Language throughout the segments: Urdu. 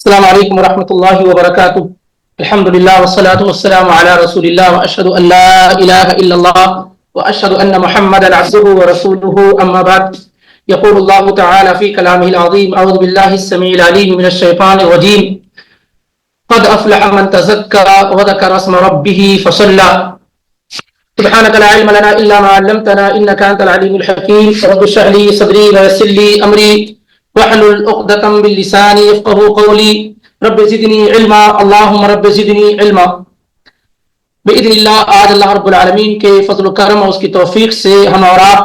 السلام علیکم ورحمۃ اللہ وبرکاتہ۔ الحمد للہ والصلاة والسلام علی رسول اللہ واشهد ان لا الہ الا اللہ واشهد ان محمدا عبده ورسوله اما بعد۔ يقول الله تعالى في كلامه العظيم اعوذ بالله السميع العليم من الشيطان الرجيم قد افلح من تزكى وذكر اسم ربه فصلى سبحانك لا علم لنا الا ما علمتنا انك انت العليم الحكيم رب اشرح لي صدري ويسر لي امري واحلل عقدة من لساني يفقهوا قولي رب زدني علما اللهم رب زدنی علما۔ باذن اللہ آج اللہ رب العالمین کے فضل و کرم اور اس کی توفیق سے ہم اور آپ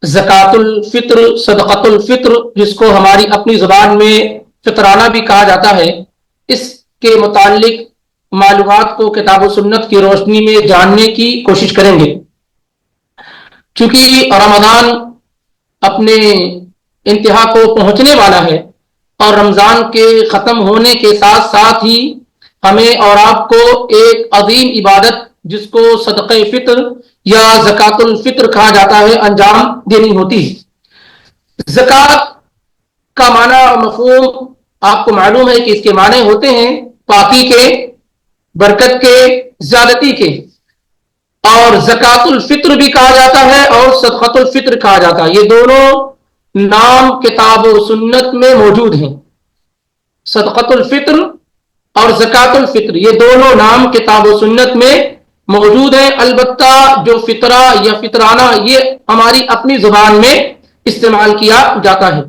زکوٰۃ الفطر صدقۃ الفطر جس کو ہماری اپنی زبان میں فطرانہ بھی کہا جاتا ہے، اس کے متعلق معلومات کو کتاب و سنت کی روشنی میں جاننے کی کوشش کریں گے۔ چونکہ رمضان اپنے انتہا کو پہنچنے والا ہے اور رمضان کے ختم ہونے کے ساتھ ساتھ ہی ہمیں اور آپ کو ایک عظیم عبادت جس کو صدقہ فطر یا زکوٰۃ الفطر کہا جاتا ہے انجام دینی ہوتی ہے۔ زکوٰۃ کا معنی اور مفہوم آپ کو معلوم ہے کہ اس کے معنی ہوتے ہیں پاکی کے، برکت کے، زیادتی کے، اور زکوٰۃ الفطر بھی کہا جاتا ہے اور صدقۃ الفطر کہا جاتا ہے۔ یہ دونوں نام کتاب و سنت میں موجود ہیں، صدقۃ الفطر اور زکوٰۃ الفطر، یہ دونوں نام کتاب و سنت میں موجود ہیں۔ البتہ جو فطرہ یا فطرانہ یہ ہماری اپنی زبان میں استعمال کیا جاتا ہے۔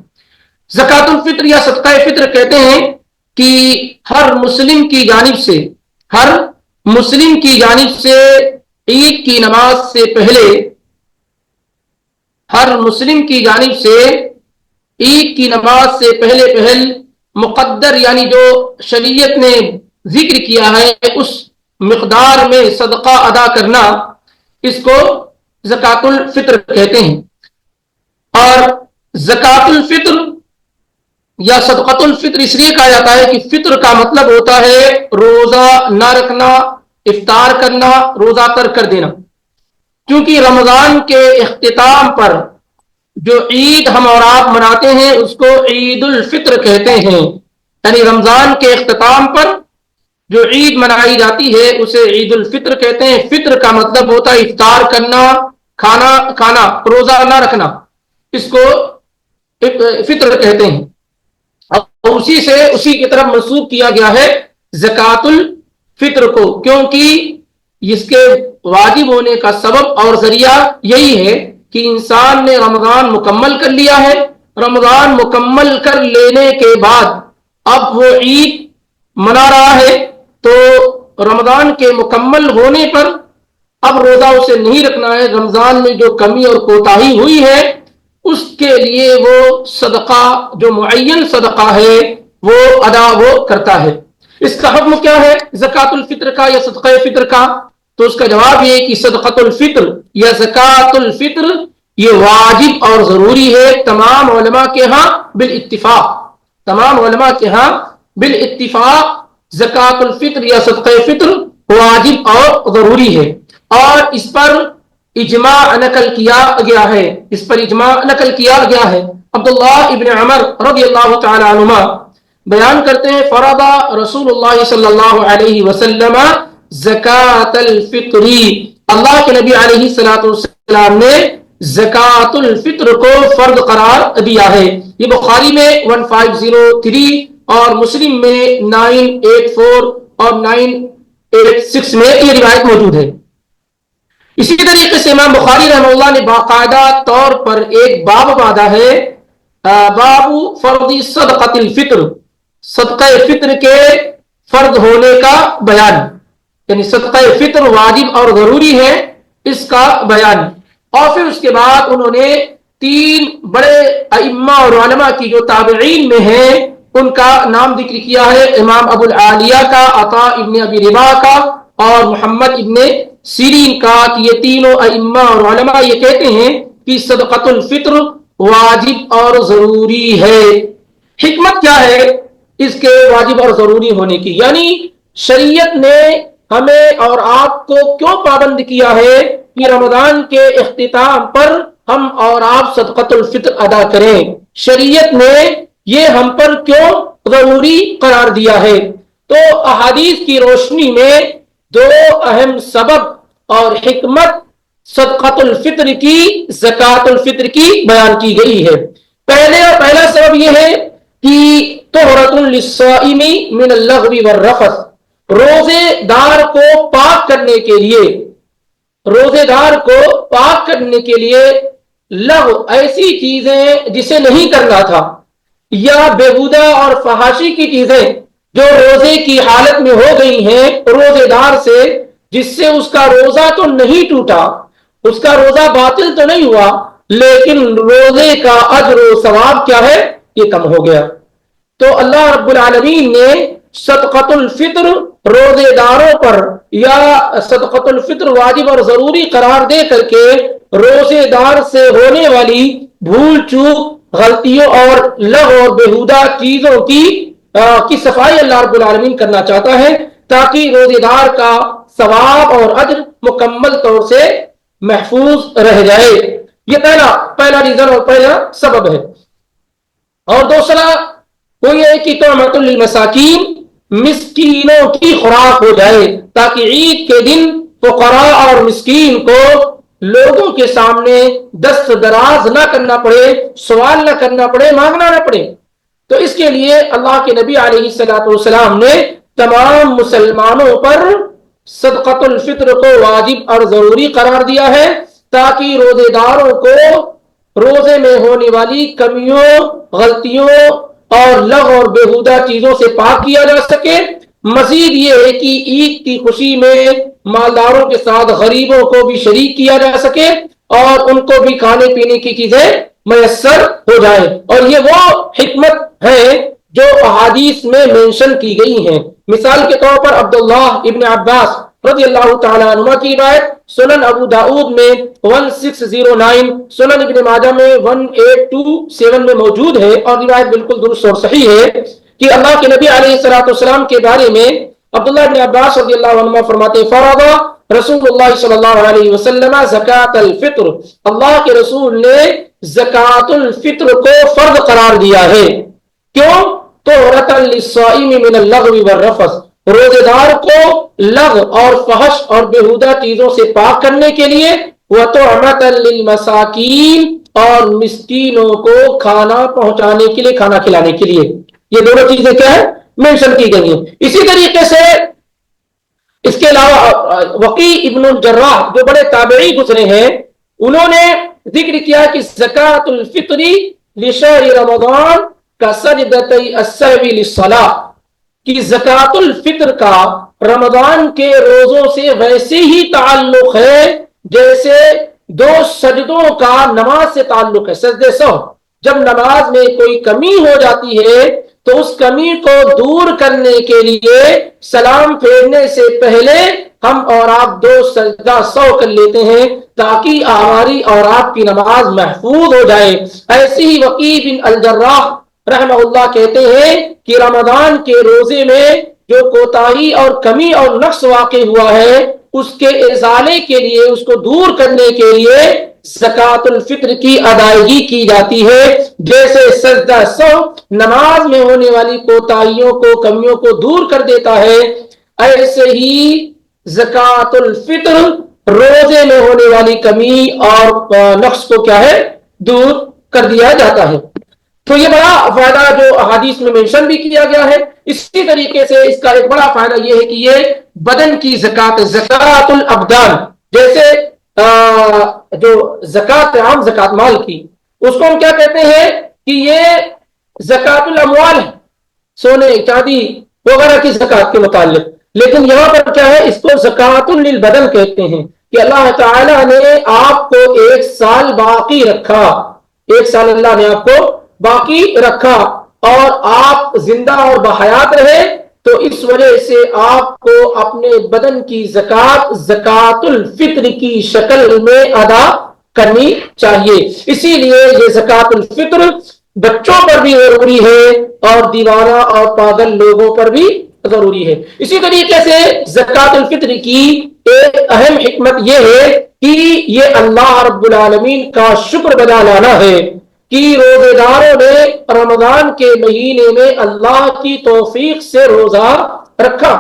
زکوٰۃ الفطر یا صدقہ فطر کہتے ہیں کہ ہر مسلم کی جانب سے عید کی نماز سے پہلے عید کی نماز سے پہل مقدر یعنی جو شریعت نے ذکر کیا ہے اس مقدار میں صدقہ ادا کرنا، اس کو زکوٰۃ الفطر کہتے ہیں۔ اور زکوٰۃ الفطر یا صدقۃ الفطر اس لیے کہا جاتا ہے کہ فطر کا مطلب ہوتا ہے روزہ نہ رکھنا، افطار کرنا، روزہ ترک کر دینا۔ کیونکہ رمضان کے اختتام پر جو عید ہم اور آپ مناتے ہیں اس کو عید الفطر کہتے ہیں، یعنی رمضان کے اختتام پر جو عید منائی جاتی ہے اسے عید الفطر کہتے ہیں۔ فطر کا مطلب ہوتا ہے افطار کرنا، کھانا، روزہ نہ رکھنا، اس کو فطر کہتے ہیں۔ اور اسی کی طرف منسوب کیا گیا ہے زکوٰۃ الفطر کو، کیونکہ اس کے واجب ہونے کا سبب اور ذریعہ یہی ہے کہ انسان نے رمضان مکمل کر لیا ہے، رمضان مکمل کر لینے کے بعد اب وہ عید منا رہا ہے، تو رمضان کے مکمل ہونے پر اب روزہ اسے نہیں رکھنا ہے۔ رمضان میں جو کمی اور کوتاہی ہوئی ہے اس کے لیے وہ صدقہ جو معین صدقہ ہے وہ ادا کرتا ہے۔ اس کا حکم کیا ہے زکوٰۃ الفطر کا یا صدقہ فطر کا؟ تو اس کا جواب یہ ہے کہ صدقۃ الفطر یا زکوٰۃ الفطر یہ واجب اور ضروری ہے تمام علماء کے ہاں بالاتفاق۔ زکوٰۃ الفطر یا صدقہ فطر واجب اور ضروری ہے، اور اس پر اجماع نقل کیا گیا ہے۔ عبداللہ ابن عمر رضی اللہ تعالی عنہما بیان کرتے ہیں فرض رسول اللہ صلی اللہ علیہ وسلم زکوٰۃ الفطر، اللہ کے نبی علیہ السلام نے زکوٰۃ الفطر کو فرض قرار دیا ہے۔ یہ بخاری میں 1503 اور مسلم میں 984 اور 986 میں یہ روایت موجود ہے۔ اسی طریقے سے امام بخاری رحمہ اللہ نے باقاعدہ طور پر ایک باب باندھا ہے، باب فرض صدقۃ الفطر، صدقہ فطر کے فرض ہونے کا بیان، یعنی صدقہ فطر واجب اور ضروری ہے اس کا بیان۔ اور پھر اس کے بعد انہوں نے 3 بڑے ائمہ اور علماء کی جو تابعین میں ہیں ان کا نام ذکر کیا ہے، امام ابو العالیہ کا، عطاء ابن ابی رباح کا اور محمد ابن سیرین کا، کہ یہ تینوں ائمہ اور علماء یہ کہتے ہیں کہ صدقۃ الفطر واجب اور ضروری ہے۔ حکمت کیا ہے اس کے واجب اور ضروری ہونے کی؟ یعنی شریعت نے ہمیں اور آپ کو کیوں پابند کیا ہے کہ رمضان کے اختتام پر ہم اور آپ صدقۃ الفطر ادا کریں؟ شریعت نے یہ ہم پر کیوں ضروری قرار دیا ہے۔ تو احادیث کی روشنی میں دو اہم سبب اور حکمت صدقۃ الفطر کی، زکوٰۃ الفطر کی بیان کی گئی ہے۔ پہلا سبب یہ ہے کہ طہرۃ للصائم من اللغو والرفث، روزے دار کو پاک کرنے کے لیے، روزے دار کو پاک کرنے کے لیے لغو ایسی چیزیں جسے نہیں کرنا تھا، یا بےہودہ اور فحاشی کی چیزیں جو روزے کی حالت میں ہو گئی ہیں روزے دار سے، جس سے اس کا روزہ تو نہیں ٹوٹا، اس کا روزہ باطل تو نہیں ہوا، لیکن روزے کا اجر و ثواب کیا ہے، یہ کم ہو گیا۔ تو اللہ رب العالمین نے صدقۃ الفطر روزے داروں پر، یا صدقۃ الفطر واجب اور ضروری قرار دے کر کے روزے دار سے ہونے والی بھول چوک، غلطیوں اور لغو اور بےہودہ چیزوں کی صفائی اللہ رب العالمین کرنا چاہتا ہے، تاکہ روزے دار کا ثواب اور اجر مکمل طور سے محفوظ رہ جائے۔ یہ پہلا ریزن اور پہلا سبب ہے۔ اور دوسرا وہ یہ ہے کہ طعمۃ للمساکین، مسکینوں کی خوراک ہو جائے، تاکہ عید کے دن فقراء اور مسکین کو لوگوں کے سامنے دست دراز نہ کرنا پڑے، سوال نہ کرنا پڑے، مانگنا نہ پڑے۔ تو اس کے لیے اللہ کے نبی علیہ الصلوۃ والسلام نے تمام مسلمانوں پر صدقۃ الفطر کو واجب اور ضروری قرار دیا ہے، تاکہ روزے داروں کو روزے میں ہونے والی کمیوں، غلطیوں اور لغو اور بےہودہ چیزوں سے پاک کیا جا سکے۔ مزید یہ ہے کہ عید کی خوشی میں مالداروں کے ساتھ غریبوں کو بھی شریک کیا جا سکے اور ان کو بھی کھانے پینے کی چیزیں میسر ہو جائے۔ اور یہ وہ حکمت ہے جو احادیث میں مینشن کی گئی ہیں۔ مثال کے طور پر عبداللہ ابن عباس رضی اللہ تعالیٰ عنہ کی روایت سنن ابو داؤد میں 1609، سنن ابن ماجہ میں 1827 میں موجود ہے، اور روایت بالکل درست اور صحیح ہے کہ اللہ کے نبی علیہ الصلوۃ والسلام کے بارے میں عبداللہ ابن عباس رضی اللہ عنہ فرماتے فرض رسول اللہ صلی اللہ علیہ وسلم زکوٰۃ الفطر، اللہ کے رسول نے زکوٰۃ الفطر کو فرض قرار دیا ہے۔ کیوں؟ طہرۃ للصائم من اللغو والرفث، روزے دار کو لغو اور فحش اور بےہودہ چیزوں سے پاک کرنے کے لیے، وطعمۃ للمساکین، اور مسکینوں کو کھانا پہنچانے کے لیے، کھانا کھلانے کے لیے۔ یہ دونوں چیزیں کیا ہے؟ مینشن کی گئی ہیں۔ اسی طریقے سے اس کے علاوہ وقی ابن الجراح جو بڑے تابعی گزرے ہیں، انہوں نے ذکر کیا کہ زکوٰۃ الفطر لشہر رمضان کا سجدتي السهو للصلاۃ، کہ زکوٰۃ الفطر کا رمضان کے روزوں سے ویسے ہی تعلق ہے جیسے دو سجدوں کا نماز سے تعلق ہے، سجدے سہو۔ جب نماز میں کوئی کمی ہو جاتی ہے تو اس کمی کو دور کرنے کے لیے سلام پھیرنے سے پہلے ہم اور آپ دو سجدہ سہو کر لیتے ہیں، تاکہ ہماری اور آپ کی نماز محفوظ ہو جائے۔ ایسے ہی وقی بن الجراح رحمہ اللہ کہتے ہیں کہ رمضان کے روزے میں جو کوتاہی اور کمی اور نقص واقع ہوا ہے، اس کے ازالے کے لیے، اس کو دور کرنے کے لیے زکوٰۃ الفطر کی ادائیگی کی جاتی ہے۔ جیسے سجدہ سہو نماز میں ہونے والی کوتاہیوں کو، کمیوں کو دور کر دیتا ہے، ایسے ہی زکوٰۃ الفطر روزے میں ہونے والی کمی اور نقص کو کیا ہے؟ دور کر دیا جاتا ہے۔ تو یہ بڑا فائدہ جو احادیث میں منشن بھی کیا گیا ہے۔ اسی طریقے سے اس کا ایک بڑا فائدہ یہ ہے کہ یہ بدن کی زکوٰۃ، زکوٰۃ الابدان، جیسے جو زکوٰۃ عام زکوٰۃ مال کی، اس کو ہم کیا کہتے ہیں کہ یہ زکوٰۃ الاموال ہے، سونے چاندی وغیرہ کی زکوٰۃ کے متعلق۔ لیکن یہاں پر کیا ہے؟ اس کو زکوٰۃ للبدن کہتے ہیں کہ اللہ تعالیٰ نے آپ کو ایک سال باقی رکھا، ایک سال اللہ نے آپ کو باقی رکھا اور آپ زندہ اور بحیات رہے، تو اس وجہ سے آپ کو اپنے بدن کی زکوٰۃ، زکوٰۃ الفطر کی شکل میں ادا کرنی چاہیے۔ اسی لیے یہ زکوٰۃ الفطر بچوں پر بھی ضروری ہے اور دیوانہ اور پاگل لوگوں پر بھی ضروری ہے۔ اسی طریقے سے زکوٰۃ الفطر کی ایک اہم حکمت یہ ہے کہ یہ اللہ رب العالمین کا شکر بجا لانا ہے۔ کہ روزے داروں نے رمضان کے مہینے میں اللہ کی توفیق سے روزہ رکھا،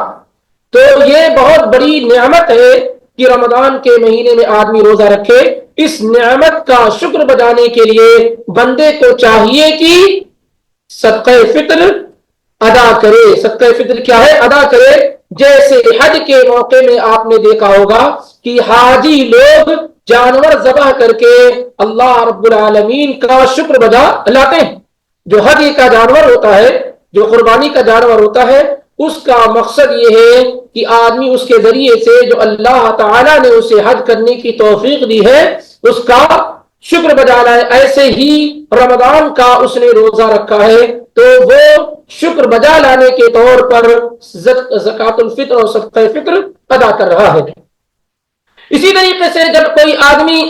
تو یہ بہت بڑی نعمت ہے کہ رمضان کے مہینے میں آدمی روزہ رکھے۔ اس نعمت کا شکر بجانے کے لیے بندے کو چاہیے کہ صدقہ فطر ادا کرے۔ صدقہ فطر کیا ہے؟ ادا کرے۔ جیسے حج کے موقع میں آپ نے دیکھا ہوگا کہ حاجی لوگ جانور ذبح کر کے اللہ رب العالمین کا شکر بجا لاتے ہیں۔ جو حج کا جانور ہوتا ہے، جو قربانی کا جانور ہوتا ہے، اس کا مقصد یہ ہے کہ آدمی اس کے ذریعے سے جو اللہ تعالیٰ نے اسے حج کرنے کی توفیق دی ہے اس کا شکر بجا لائے۔ ایسے ہی رمضان کا اس نے روزہ رکھا ہے تو وہ شکر بجا لانے کے طور پر زکوٰۃ الفطر اور صدقہ فطر ادا کر رہا ہے۔ اسی طریقے سے جب کوئی آدمی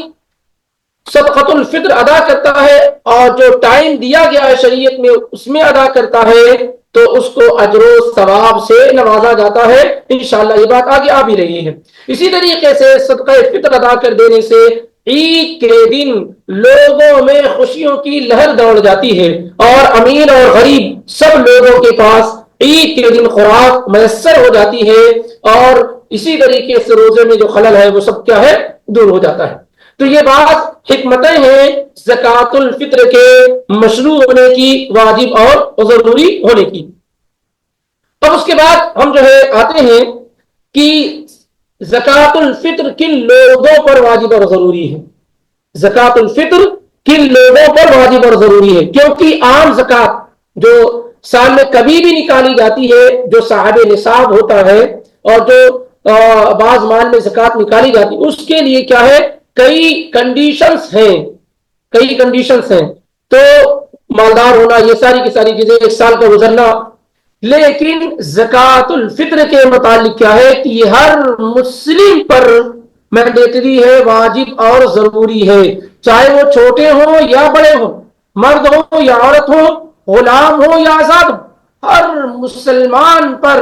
صدقۃ الفطر ادا کرتا ہے اور جو ٹائم دیا گیا ہے شریعت میں اس میں ادا کرتا ہے تو اس کو اجر و ثواب سے نوازا جاتا ہے۔ انشاءاللہ یہ بات آگے آ بھی رہی ہے۔ اسی طریقے سے صدقہ فطر ادا کر دینے سے عید کے دن لوگوں میں خوشیوں کی لہر دوڑ جاتی ہے اور امیر اور غریب سب لوگوں کے پاس عید کے دن خوراک میسر ہو جاتی ہے، اور اسی طریقے سے روزے میں جو خلل ہے وہ سب کیا ہے؟ دور ہو جاتا ہے۔ تو یہ بات حکمتیں ہیں زکوٰۃ الفطر کے مشروع ہونے کی، واجب اور ضروری ہونے کی۔ اب اس کے بعد ہم جو ہے آتے ہیں کہ زکوٰۃ الفطر کن لوگوں پر واجب اور ضروری ہے۔ زکوٰۃ الفطر کن لوگوں پر واجب اور ضروری ہے؟ کیونکہ عام زکوٰۃ جو سال میں کبھی بھی نکالی جاتی ہے، جو صاحب نصاب ہوتا ہے اور جو بعض مال میں زکوٰۃ نکالی جاتی ہے، اس کے لیے کیا ہے؟ کئی کنڈیشنز ہیں۔ تو مالدار ہونا، یہ ساری کی ساری چیزیں، ایک سال کا گزرنا۔ لیکن زکوٰۃ الفطر کے متعلق کیا ہے کہ یہ ہر مسلم پر مینڈیٹری ہے، واجب اور ضروری ہے، چاہے وہ چھوٹے ہوں یا بڑے ہوں، مرد ہو یا عورت ہو، غلام ہو یا آزاد ہو، ہر مسلمان پر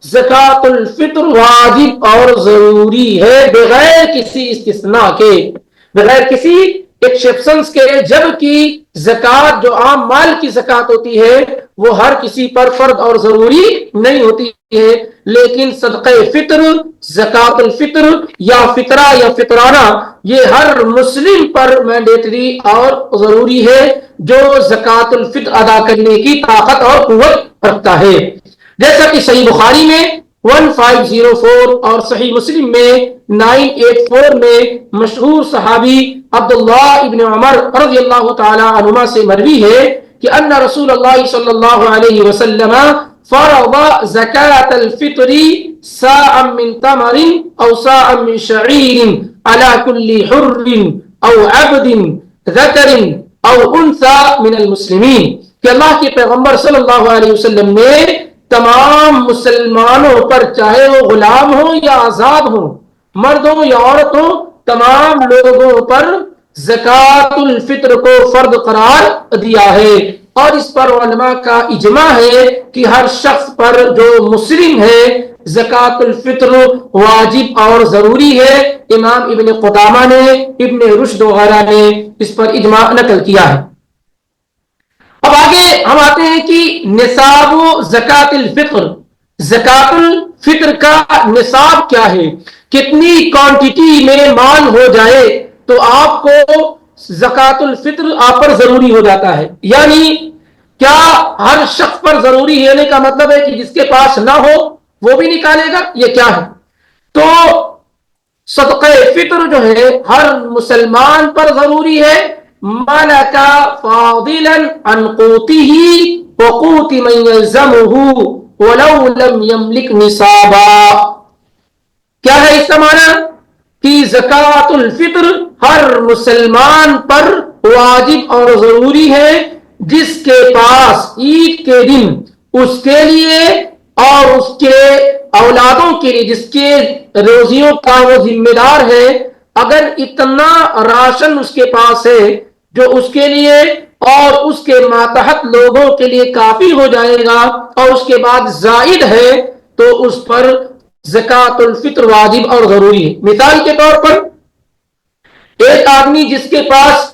زکوٰۃ الفطر واجب اور ضروری ہے، بغیر کسی استثناء کے، بغیر کسی ایکسیپشنز کے۔ جبکہ زکوٰۃ جو عام مال کی زکوٰۃ ہوتی ہے وہ ہر کسی پر فرض اور ضروری نہیں ہوتی ہے، لیکن صدقہ فطر، زکوٰۃ الفطر یا فطرہ یا فطرانہ یہ ہر مسلم پر مینڈیٹری اور ضروری ہے جو زکوٰۃ الفطر ادا کرنے کی طاقت اور قوت رکھتا ہے۔ جیسا کہ صحیح بخاری میں 1504 اور صحیح مسلم میں 984 میں مشہور صحابی عبداللہ ابن عمر رضی اللہ تعالی عنہما سے مروی ہے کہ ان رسول اللہ صلی اللہ علیہ وسلم فرض زکاة الفطر ساعا من تمر او ساعا من شعیر على كل حر او عبد ذکر او انثى من المسلمین، کہ اللہ کے پیغمبر صلی اللہ علیہ وسلم نے تمام مسلمانوں پر، چاہے وہ غلام ہوں یا آزاد ہوں، مرد ہوں یا عورت ہوں، تمام لوگوں پر زکوٰۃ الفطر کو فرض قرار دیا ہے۔ اور اس پر علماء کا اجماع ہے کہ ہر شخص پر جو مسلم ہے زکوٰۃ الفطر واجب اور ضروری ہے۔ امام ابن قدامہ نے، ابن رشد وغیرہ نے اس پر اجماع نقل کیا ہے۔ اب آگے ہم آتے ہیں کہ نصاب زکوٰۃ الفطر، زکوٰۃ الفطر کا نصاب کیا ہے؟ کتنی کوانٹٹی میں مال ہو جائے تو آپ کو زکوٰۃ الفطر آپ پر ضروری ہو جاتا ہے؟ یعنی کیا ہر شخص پر ضروری ہے؟ کا مطلب ہے کہ جس کے پاس نہ ہو وہ بھی نکالے گا، یہ کیا ہے؟ تو صدقہ فطر جو ہے ہر مسلمان پر ضروری ہے، ملک فاضلا عن قوته وقوت من يلزمه ولو لم يملك نصابا۔ کیا ہے اس کا معنی؟ کہ زکوٰۃ الفطر ہر مسلمان پر واجب اور ضروری ہے جس کے پاس عید کے دن اس کے لیے اور اس کے اولادوں کے لیے، جس کے روزیوں کا وہ ذمہ دار ہے، اگر اتنا راشن اس کے پاس ہے جو اس کے لیے اور اس کے ماتحت لوگوں کے لیے کافی ہو جائے گا اور اس کے بعد زائد ہے تو اس پر زکوٰۃ الفطر واجب اور ضروری ہے۔ مثال کے طور پر ایک آدمی جس کے پاس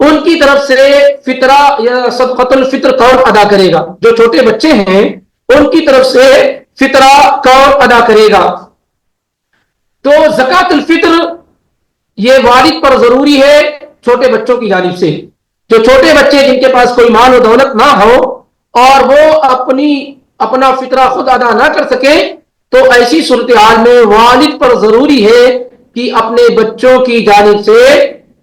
ان کی طرف سے فطرہ یا صدقۃ الفطر کون ادا کرے گا؟ جو چھوٹے بچے ہیں ان کی طرف سے فطرہ کون ادا کرے گا؟ تو زکوٰۃ الفطر یہ والد پر ضروری ہے چھوٹے بچوں کی جانب سے. جو چھوٹے بچے جن کے پاس کوئی مال و دولت نہ ہو اور وہ اپنا فطرہ خود ادا نہ کر سکے تو ایسی صورتحال میں والد پر ضروری ہے کہ اپنے بچوں کی جانب سے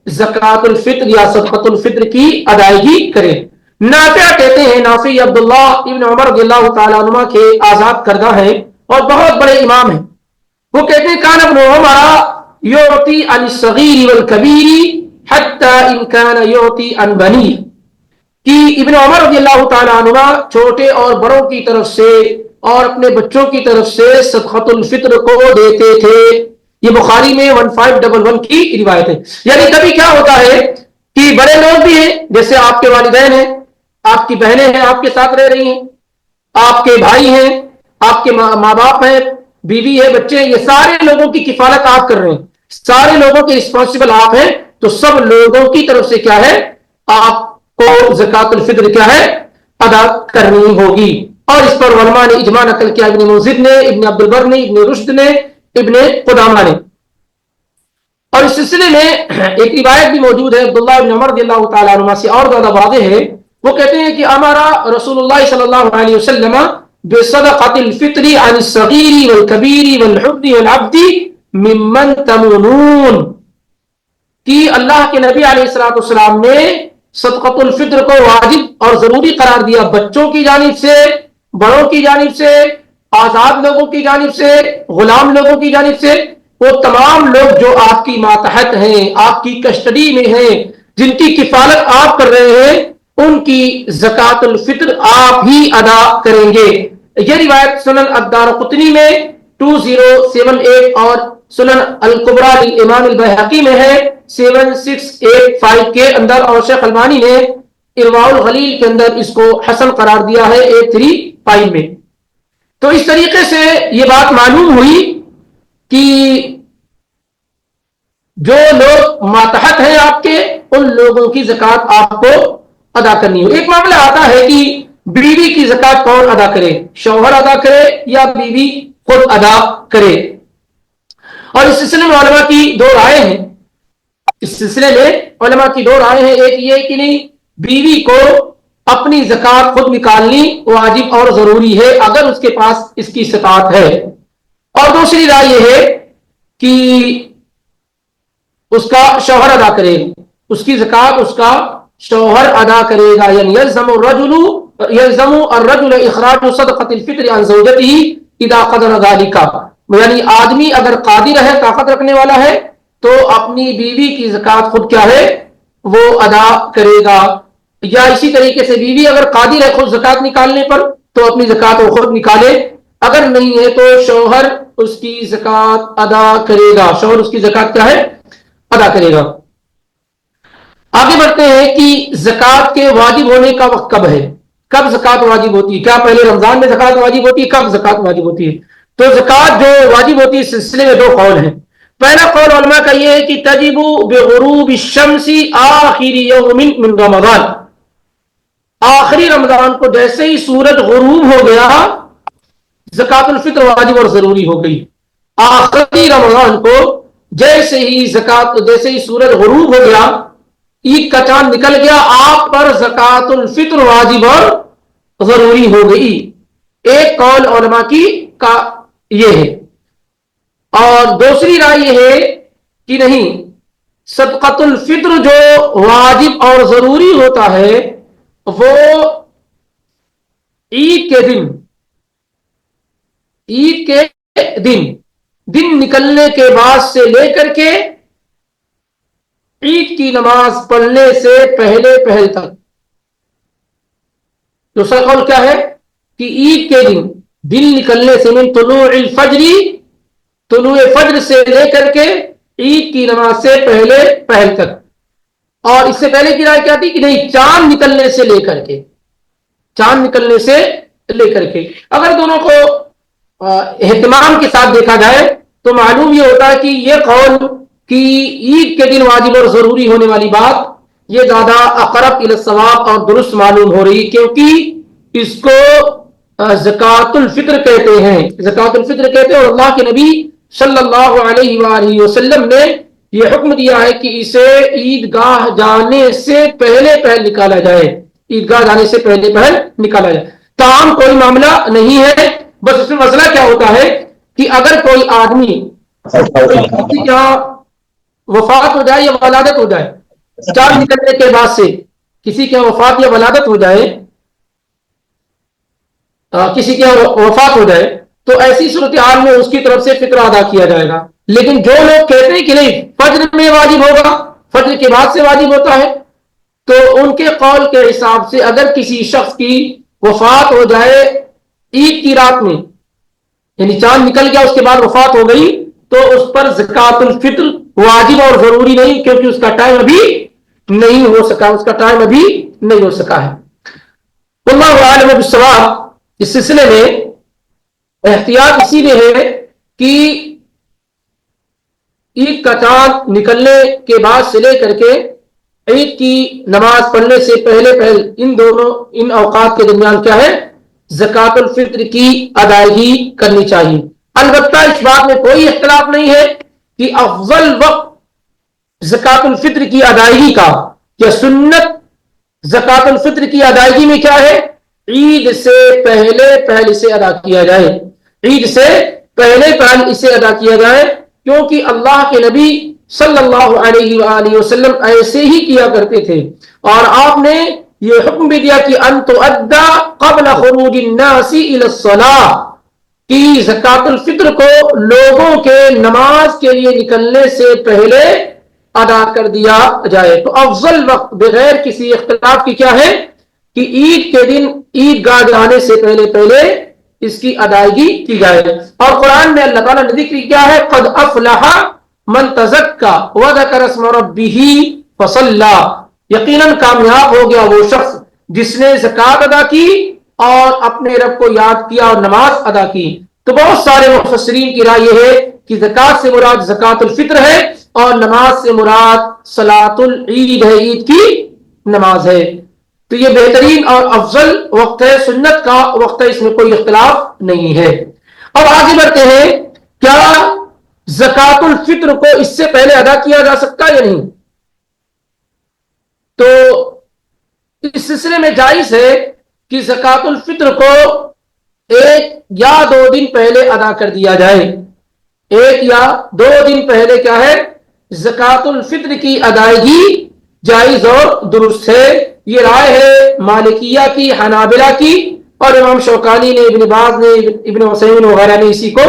زکوٰۃ الفطر یا صدقۃ الفطر کی ادائیگی کرے. نافع کہتے ہیں، نافع عبداللہ ابن عمر رضی اللہ تعالیٰ عنہ کے آزاد کردہ ہیں اور بہت بڑے امام ہیں. وہ کہتے ہیں کان ابن عمر یعطی عن الصغیر والکبیر حتی ان کان یعطی عن بنی، کہ ابن عمر رضی اللہ تعالیٰ عنہ چھوٹے اور بڑوں کی طرف سے اور اپنے بچوں کی طرف سے صدقۃ الفطر کو دیتے تھے. یہ بخاری میں 1511 کی روایت ہے. یعنی کبھی کیا ہوتا ہے کہ بڑے لوگ بھی ہیں، جیسے آپ کے والدین ہیں، آپ کی بہنیں ہیں آپ کے ساتھ رہ رہی ہیں، آپ کے بھائی ہیں، آپ کے ماں باپ ہیں، بیوی ہے، بچے ہیں، یہ سارے لوگوں کی کفالت آپ کر رہے ہیں، سارے لوگوں کے رسپانسبل آپ ہیں. تو سب لوگوں کی طرف سے کیا ہے، آپ کو زکوٰۃ الفطر کیا ہے، ادا کرنی ہوگی. اور اس پر علماء نے اجماع نقل کیا، ابن منذر نے، ابن عبد البر نے، ابن رشد نے، ابن قدامہ نے. اور اس سلسلے میں ایک روایت بھی موجود ہے عبداللہ بن عمر رضی اللہ تعالیٰ عنہ سے، اور زیادہ واضح ہے. وہ کہتے ہیں کہ ہمارا رسول اللہ صلی اللہ علیہ وسلم بصدقۃ الفطر عن الصغیر والکبیر والحر والعبد ممن تمنون، کہ اللہ کے نبی علیہ الصلوۃ والسلام نے صدقۃ الفطر کو واجب اور ضروری قرار دیا، بچوں کی جانب سے، بڑوں کی جانب سے، آزاد لوگوں کی جانب سے، غلام لوگوں کی جانب سے. وہ تمام لوگ جو آپ کی ماتحت ہیں، آپ کی کسٹڈی میں ہیں، جن کی کفالت آپ کر رہے ہیں، ان کی زکوٰۃ الفطر آپ ہی ادا کریں گے. یہ روایت سنن الدارقطنی میں 2078 اور سنن الکبریٰ امام البیہقی میں ہے 7685 کے اندر، اور شیخ البانی نے ارواء الغلیل کے اندر اس کو حسن قرار دیا ہے 835 میں. تو اس طریقے سے یہ بات معلوم ہوئی کہ جو لوگ ماتحت ہیں آپ کے، ان لوگوں کی زکوٰۃ آپ کو ادا کرنی ہو. ایک معاملہ آتا ہے کہ بیوی کی زکوٰۃ کون ادا کرے، شوہر ادا کرے یا بیوی خود ادا کرے. اور اس سلسلے میں علماء کی دو رائے ہیں. اس سلسلے میں علماء کی دو رائے ہیں. ایک یہ کہ نہیں، بیوی کو اپنی زکوٰۃ خود نکالنی واجب اور ضروری ہے اگر اس کے پاس اس کی استطاعت ہے. اور دوسری رائے یہ ہے کہ اس کا شوہر ادا کرے گا، اس کی زکوٰۃ اس کا شوہر ادا کرے گا. یعنی یلزم الرجل اخراج صدقۃ الفطر عن زوجته اذا قدر ذلك، یعنی آدمی اگر قادر ہے، طاقت رکھنے والا ہے، تو اپنی بیوی کی زکوٰۃ خود کیا ہے، وہ ادا کرے گا. یا اسی طریقے سے بیوی اگر قادر ہے خود زکوٰۃ نکالنے پر تو اپنی زکوٰۃ وہ خود نکالے، اگر نہیں ہے تو شوہر اس کی زکوٰۃ ادا کرے گا. شوہر اس کی زکوٰۃ کیا ہے، ادا کرے گا. آگے بڑھتے ہیں کہ زکوٰۃ کے واجب ہونے کا وقت کب ہے، کب زکوٰۃ واجب ہوتی ہے. کیا پہلے رمضان میں زکوٰۃ واجب ہوتی ہے، کب زکوٰۃ واجب ہوتی ہے؟ تو زکوٰۃ جو واجب ہوتی ہے اس سلسلے میں دو قول ہیں. پہلا قول علماء کا یہ ہے کہ تجب بغروب الشمس آخر یوم من رمضان، آخری رمضان کو جیسے ہی سورج غروب ہو گیا زکوٰۃ الفطر واجب اور ضروری ہو گئی. آخری رمضان کو جیسے ہی سورج غروب ہو گیا، عید کا چاند نکل گیا، آپ پر زکوٰۃ الفطر واجب اور ضروری ہو گئی. ایک قول علماء کی کا یہ ہے. اور دوسری رائے یہ ہے کہ نہیں، صدقۃ الفطر جو واجب اور ضروری ہوتا ہے وہ عید کے دن نکلنے کے بعد سے لے کر کے عید کی نماز پڑھنے سے پہل تک. دوسرا قول کیا ہے کہ عید کے دن نکلنے سے من طلوع فجر سے لے کر کے عید کی نماز سے پہل تک. اور اس سے پہلے کی رائے کیا تھی کہ نہیں، چاند نکلنے سے لے کر کے. اگر دونوں کو اہتمام کے ساتھ دیکھا جائے تو معلوم یہ ہوتا ہے کہ یہ قول کہ عید کے دن واجب اور ضروری ہونے والی بات یہ زیادہ اقرب الی الصواب اور درست معلوم ہو رہی، کیونکہ اس کو زکوٰۃ الفطر کہتے ہیں، زکوٰۃ الفطر کہتے ہیں، اور اللہ کے نبی صلی اللہ علیہ وآلہ وسلم نے یہ حکم دیا ہے کہ اسے عیدگاہ جانے سے پہلے نکالا جائے، عیدگاہ جانے سے پہلے نکالا جائے۔ تاہم کوئی معاملہ نہیں ہے، بس اس میں مسئلہ کیا ہوتا ہے کہ اگر کوئی آدمی کسی کے یہاں وفات ہو جائے یا ولادت ہو جائے، چاند نکلنے کے بعد سے کسی کے وفات یا ولادت ہو جائے، کسی کے وفات ہو جائے، تو ایسی صورتحال میں اس کی طرف سے فطرہ ادا کیا جائے گا۔ لیکن جو لوگ کہتے ہیں کہ نہیں فجر میں واجب ہوگا، فجر کے بعد سے واجب ہوتا ہے، تو ان کے قول کے حساب سے اگر کسی شخص کی وفات ہو جائے عید کی رات میں، یعنی چاند نکل گیا اس کے بعد وفات ہو گئی، تو اس پر زکوٰۃ الفطر واجب اور ضروری نہیں، کیونکہ اس کا ٹائم ابھی نہیں ہو سکا، اس کا ٹائم ابھی نہیں ہو سکا ہے۔ واللہ اعلم بالصواب۔ اس سلسلے میں احتیاط اسی میں ہے کہ عید کا چاند نکلنے کے بعد سے لے کر کے عید کی نماز پڑھنے سے پہلے ان اوقات کے درمیان کیا ہے، زکوٰۃ الفطر کی ادائیگی کرنی چاہیے۔ البتہ اس بات میں کوئی اختلاف نہیں ہے کہ افضل وقت زکوٰۃ الفطر کی ادائیگی کا یا سنت زکوٰۃ الفطر کی ادائیگی میں کیا ہے، عید سے پہلے اسے ادا کیا جائے، عید سے پہلے اسے ادا کیا جائے، کیونکہ اللہ کے نبی صلی اللہ علیہ وآلہ وسلم ایسے ہی کیا کرتے تھے، اور آپ نے یہ حکم بھی دیا کہ ان تؤدى قبل خروج الناس الى الصلاة، کہ زکوٰۃ الفطر کو لوگوں کے نماز کے لیے نکلنے سے پہلے ادا کر دیا جائے۔ تو افضل وقت بغیر کسی اختلاف کی کیا ہے کہ عید کے دن عید گاہ جانے سے پہلے اس کی ادائیگی کی جائے۔ اور قرآن میں اللہ تعالیٰ نے ذکر کیا ہے قد افلح من تزکا وذکر اسم ربہ فصلی، یقیناً کامیاب ہو گیا وہ شخص جس نے زکوٰۃ ادا کی اور اپنے رب کو یاد کیا اور نماز ادا کی۔ تو بہت سارے مفسرین کی رائے یہ ہے کہ زکوٰۃ سے مراد زکوٰۃ الفطر ہے اور نماز سے مراد صلاۃ العید ہے، عید کی نماز ہے۔ تو یہ بہترین اور افضل وقت ہے، سنت کا وقت ہے، اس میں کوئی اختلاف نہیں ہے۔ اب آگے بڑھتے ہیں، کیا زکوٰۃ الفطر کو اس سے پہلے ادا کیا جا سکتا یا نہیں؟ تو اس سلسلے میں جائز ہے کہ زکوٰۃ الفطر کو 1 یا 2 دن پہلے ادا کر دیا جائے، 1 یا 2 دن پہلے کیا ہے، زکوٰۃ الفطر کی ادائیگی جائز اور درست ہے۔ یہ رائے ہے مالکیہ کی، حنابلہ کی، اور امام شوکانی نے، ابن باز نے، ابن عثیمین وغیرہ نے اسی کو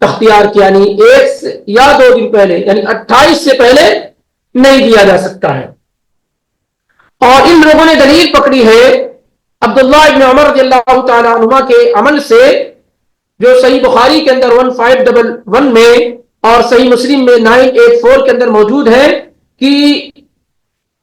اختیار کیا، یعنی 1 یا 2 دن پہلے، یعنی 28 سے پہلے نہیں دیا جا سکتا ہے۔ اور ان لوگوں نے دلیل پکڑی ہے عبداللہ ابن عمر رضی اللہ تعالیٰ عنہما کے عمل سے، جو صحیح بخاری کے اندر 1511 میں اور صحیح مسلم میں 984 کے اندر موجود ہے کہ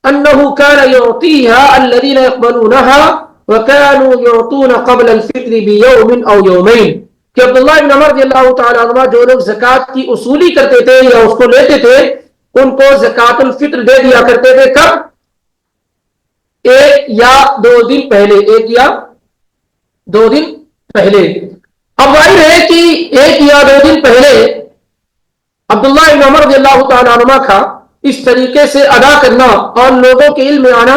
انه كان يعطيها الذين يقبلونها وكانوا يعطون قبل الفطر بيوم او يومين، کہ عبداللہ ابن عمر رضی اللہ تعالیٰ عنہ جو لوگ زکوٰۃ کی اصولی کرتے تھے یا اس کو لیتے تھے، ان کو زکوٰۃ الفطر دے دیا کرتے تھے، کب؟ 1 یا 2 دن پہلے، 1 یا 2 دن پہلے۔ اب ظاہر ہے کہ 1 یا 2 دن پہلے عبداللہ ابن عمر رضی اللہ تعالیٰ عنہ کا اس طریقے سے ادا کرنا اور لوگوں کے علم میں آنا،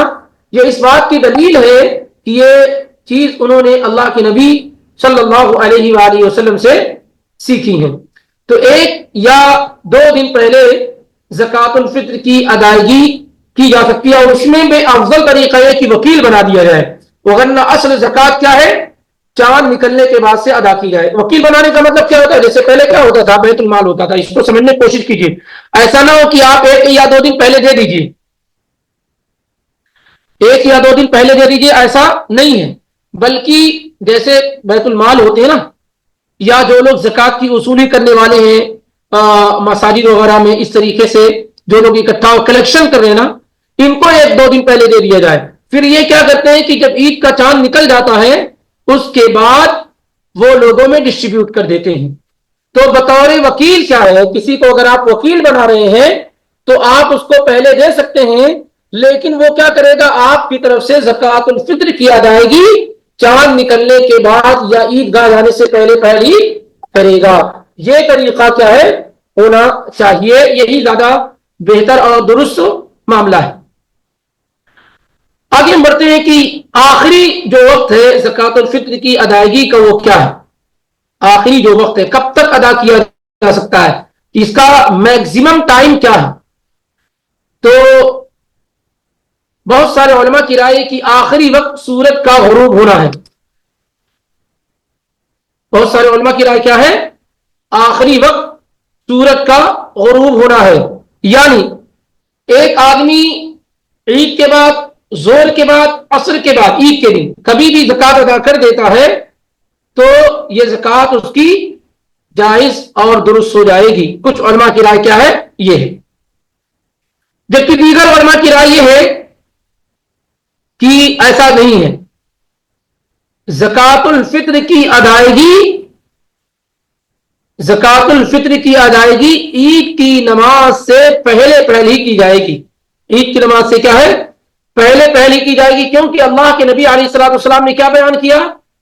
یہ اس بات کی دلیل ہے کہ یہ چیز انہوں نے اللہ کے نبی صلی اللہ علیہ وآلہ وسلم سے سیکھی ہیں۔ تو 1 یا 2 دن پہلے زکوٰۃ الفطر کی ادائیگی کی جا سکتی ہے، اور اس میں بھی افضل طریقہ ہے کہ وکیل بنا دیا جائے، وگرنہ اصل زکوٰۃ کیا ہے، چاند نکلنے کے بعد سے ادا کی جائے۔ وکیل بنانے کا مطلب کیا ہوتا ہے، جیسے پہلے کیا ہوتا تھا، بیت المال ہوتا تھا، اس کو سمجھنے کی کوشش کیجیے۔ ایسا نہ ہو کہ آپ 1 یا 2 دن پہلے دے دیجیے، 1 یا 2 دن پہلے دے دیجیے، ایسا نہیں ہے، بلکہ جیسے بیت المال ہوتے ہیں نا، یا جو لوگ زکوٰۃ کی وصولی کرنے والے ہیں مساجد وغیرہ میں، اس طریقے سے جو لوگ اکٹھا کلیکشن کر رہے ہیں نا، ان کو 1-2 دن پہلے دے دیا جائے۔ پھر یہ کیا کرتے ہیں کہ جب عید کا چاند نکل جاتا ہے اس کے بعد وہ لوگوں میں ڈسٹریبیوٹ کر دیتے ہیں۔ تو بطور وکیل کیا ہے، کسی کو اگر آپ وکیل بنا رہے ہیں تو آپ اس کو پہلے دے سکتے ہیں، لیکن وہ کیا کرے گا؟ آپ کی طرف سے زکات الفطر کی ادائیگی چاند نکلنے کے بعد یا عید گاہ جانے سے پہلے پہل ہی کرے گا. یہ طریقہ کیا ہے؟ ہونا چاہیے. یہی زیادہ بہتر اور درست معاملہ ہے. آگے ہم بڑھتے ہیں کہ آخری جو وقت ہے زکات الفطر کی ادائیگی کا وہ کیا ہے؟ آخری جو وقت ہے کب تک ادا کیا جا سکتا ہے؟ اس کا میکسیمم ٹائم کیا ہے؟ تو بہت سارے علماء کی رائے کی آخری وقت سورج کا غروب ہونا ہے. بہت سارے علماء کی رائے کیا ہے؟ آخری وقت سورج کا غروب ہونا ہے. یعنی ایک آدمی عید کے بعد، زور کے بعد، عصر کے بعد، عید کے دن کبھی بھی زکات ادا کر دیتا ہے تو یہ زکات اس کی جائز اور درست ہو جائے گی. کچھ علماء کی رائے کیا ہے؟ یہ ہے. جبکہ دیگر علماء کی رائے یہ ہے کہ ایسا نہیں ہے. زکات الفطر کی ادائیگی، زکات الفطر کی ادائیگی عید کی نماز سے پہلے ہی کی جائے گی. عید کی نماز سے کیا ہے؟ پہلے ہی کی جائے گی. کیونکہ اللہ کے نبی علیہ الصلوۃ والسلام نے کیا بیان کیا؟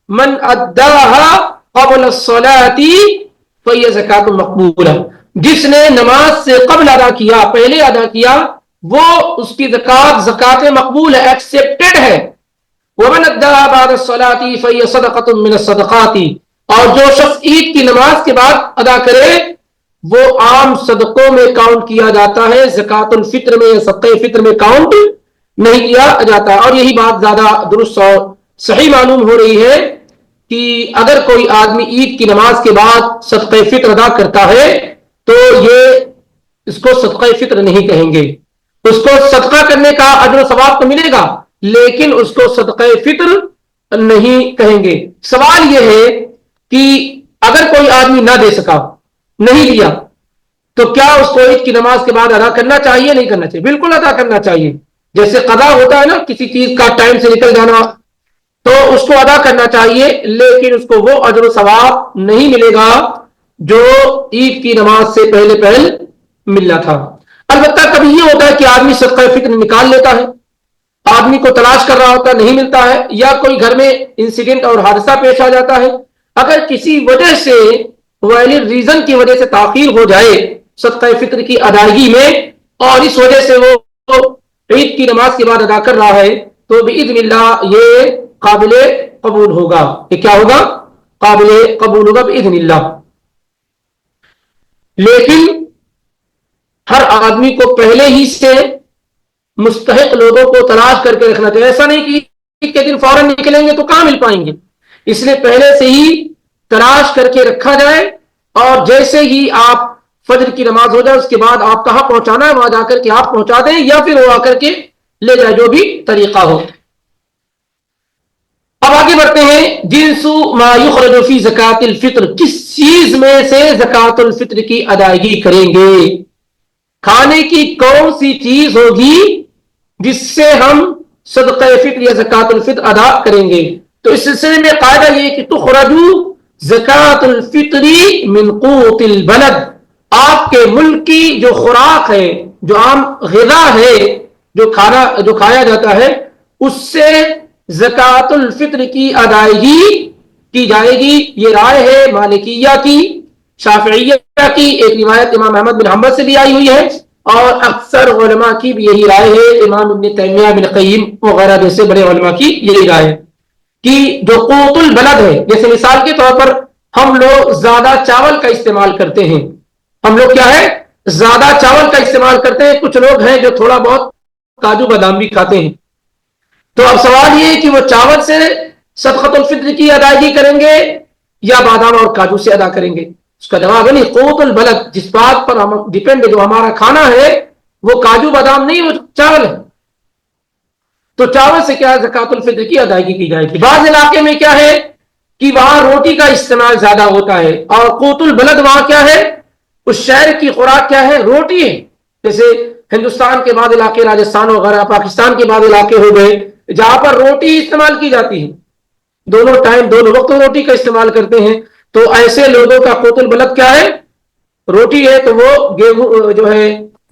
من اداها قبل الصلاۃ فهي زکات مقبولہ. جس نے نماز سے قبل ادا کیا، پہلے ادا کیا، وہ اس کی زکات مقبول ہے، ایکسپٹڈ ہے. ومن اداها بعد الصلاۃ فهي صدقۃ من الصدقات. اور جو شخص عید کی نماز کے بعد ادا کرے وہ عام صدقوں میں کاؤنٹ کیا جاتا ہے، زکات الفطر میں، صدقہ فطر میں کاؤنٹ نہیں کیا جاتا. اور یہی بات زیادہ درست اور صحیح معلوم ہو رہی ہے کہ اگر کوئی آدمی عید کی نماز کے بعد صدقہ فطر ادا کرتا ہے تو یہ اس کو صدقہ فطر نہیں کہیں گے. اس کو صدقہ کرنے کا اجر و ثواب تو ملے گا لیکن اس کو صدقہ فطر نہیں کہیں گے. سوال یہ ہے کہ اگر کوئی آدمی نہ دے سکا، نہیں دیا، تو کیا اس کو عید کی نماز کے بعد ادا کرنا چاہیے؟ نہیں کرنا چاہیے، بالکل ادا کرنا چاہیے. جیسے قضا ہوتا ہے نا، کسی چیز کا ٹائم سے نکل جانا، تو اس کو ادا کرنا چاہیے لیکن اس کو وہ اجر و ثواب نہیں ملے گا جو عید کی نماز سے پہلے ملنا تھا. البتہ کبھی یہ ہوتا ہے کہ آدمی صدقہ فطر نکال لیتا ہے، آدمی کو تلاش کر رہا ہوتا ہے، نہیں ملتا ہے، یا کوئی گھر میں انسیڈنٹ اور حادثہ پیش آ جاتا ہے. اگر کسی وجہ سے، ویلڈ ریزن کی وجہ سے تاخیر ہو جائے صدقہ فطر کی ادائیگی میں اور اس وجہ سے وہ عید کی نماز کے بعد ادا کر رہا ہے تو باذن اللہ یہ قابل قبول ہوگا. یہ کیا ہوگا؟ قابل قبول ہوگا باذن اللہ. لیکن ہر آدمی کو پہلے ہی سے مستحق لوگوں کو تلاش کر کے رکھنا چاہیے. ایسا نہیں کہ عید کے دن فوراً نکلیں گے تو کہاں مل پائیں گے. اس لیے پہلے سے ہی تلاش کر کے رکھا جائے اور جیسے ہی آپ فجر کی نماز ہو جائے اس کے بعد آپ کہاں پہنچانا ہے وہاں جا کر کے آپ پہنچا دیں یا پھر وہ آ کر کے لے جائے، جو بھی طریقہ ہو. اب آگے بڑھتے ہیں. جنسو ما یخرج فی زکات الفطر، کس چیز میں سے زکات الفطر کی ادائیگی کریں گے؟ کھانے کی کون سی چیز ہوگی جس سے ہم صدقہ فطر یا زکات الفطر ادا کریں گے؟ تو اس سلسلے میں قاعدہ یہ کہ تخرج زکات الفطر من قوت البلد، آپ کے ملک کی جو خوراک ہے، جو عام غذا ہے، جو کھایا جاتا ہے، اس سے زکات الفطر کی ادائیگی کی جائے گی. یہ رائے ہے مالکیہ کی، شافعیہ کی، ایک روایت امام احمد بن حنبل سے بھی آئی ہوئی ہے اور اکثر علماء کی بھی یہی رائے ہے. امام ابن تیمیہ، ابن قیم وغیرہ جیسے بڑے علماء کی یہی رائے ہے کہ جو قوت البلد ہے، جیسے مثال کے طور پر ہم لوگ زیادہ چاول کا استعمال کرتے ہیں. ہم لوگ کیا ہے؟ زیادہ چاول کا استعمال کرتے ہیں. کچھ لوگ ہیں جو تھوڑا بہت کاجو بادام بھی کھاتے ہیں. تو اب سوال یہ ہے کہ وہ چاول سے صدقۃ الفطر کی ادائیگی کریں گے یا بادام اور کاجو سے ادا کریں گے؟ اس کا جواب ہے نہیں. قوت البلد، جس بات پر ہم ڈیپینڈ ہے، جو ہمارا کھانا ہے وہ کاجو بادام نہیں، وہ چاول ہے. تو چاول سے کیا زکات الفطر کی ادائیگی کی جائے گی. بعض علاقے میں کیا ہے کہ وہاں روٹی کا استعمال زیادہ ہوتا ہے اور قوت البلد وہاں کیا ہے، اس شہر کی خوراک کیا ہے؟ روٹی ہے. جیسے ہندوستان کے بعض علاقے، راجستھان وغیرہ، پاکستان کے بعض علاقے ہو گئے جہاں پر روٹی استعمال کی جاتی ہے، دونوں ٹائم دونوں وقت روٹی کا استعمال کرتے ہیں. تو ایسے لوگوں کا قوت البلد کیا ہے؟ روٹی ہے. تو وہ گیہوں جو ہے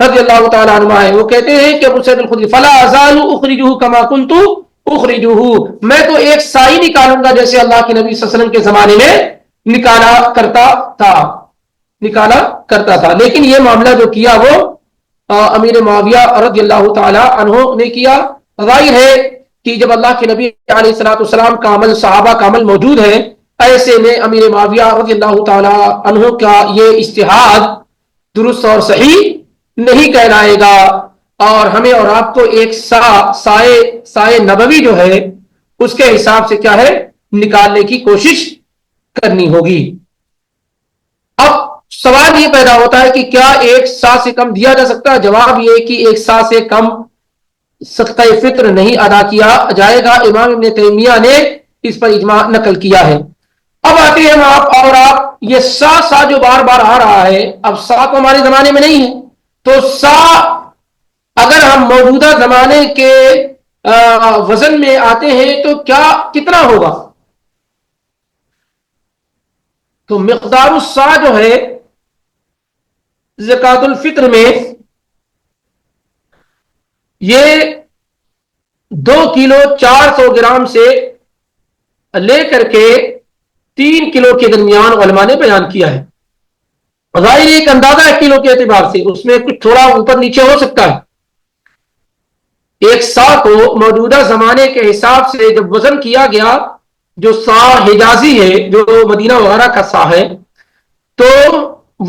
رضی اللہ تعالیٰ عنہ ہے، وہ کہتے ہیں کہ ابو سعید الخدری فلا ازال اخرجہ کما کنت اخرجہ، میں تو ایک سا ہی نکالوں گا جیسے اللہ کے نبی صلی اللہ علیہ وسلم کے زمانے میں نکالا کرتا تھا. لیکن یہ معاملہ جو کیا وہ امیر معاویہ رضی اللہ تعالیٰ عنہ نے کیا. ظاہر ہے کہ جب اللہ کے نبی علیہ الصلوۃ والسلام کا عمل، صحابہ کا عمل موجود ہے، ایسے میں امیر معاویہ رضی اللہ تعالیٰ عنہ کا یہ اجتہاد درست اور صحیح نہیں کہلائے گا. اور ہمیں اور آپ کو ایک سائے نبوی جو ہے اس کے حساب سے کیا ہے نکالنے کی کوشش کرنی ہوگی. اب سوال یہ پیدا ہوتا ہے کہ کیا ایک سا سے کم دیا جا سکتا ہے؟ جواب یہ کہ ایک سا سے کم صدقہ فطر نہیں ادا کیا جائے گا. امام ابن تیمیہ نے اس پر اجماع نقل کیا ہے. اب آتے ہیں آپ یہ سا جو بار بار آ رہا ہے، اب سا تو ہمارے زمانے میں نہیں ہے، تو سا اگر ہم موجودہ زمانے کے وزن میں آتے ہیں تو کتنا ہوگا؟ تو مقدار السا جو ہے زکات الفطر میں یہ 2 کلو 400 گرام سے لے کر کے 3 کلو کے درمیان علماء نے بیان کیا ہے. ظاہر ایک اندازہ ہے کلو کے اعتبار سے، اس میں کچھ تھوڑا اوپر نیچے ہو سکتا ہے. ایک سا کو موجودہ زمانے کے حساب سے جب وزن کیا گیا، جو سا حجازی ہے، جو مدینہ وغیرہ کا سا ہے، تو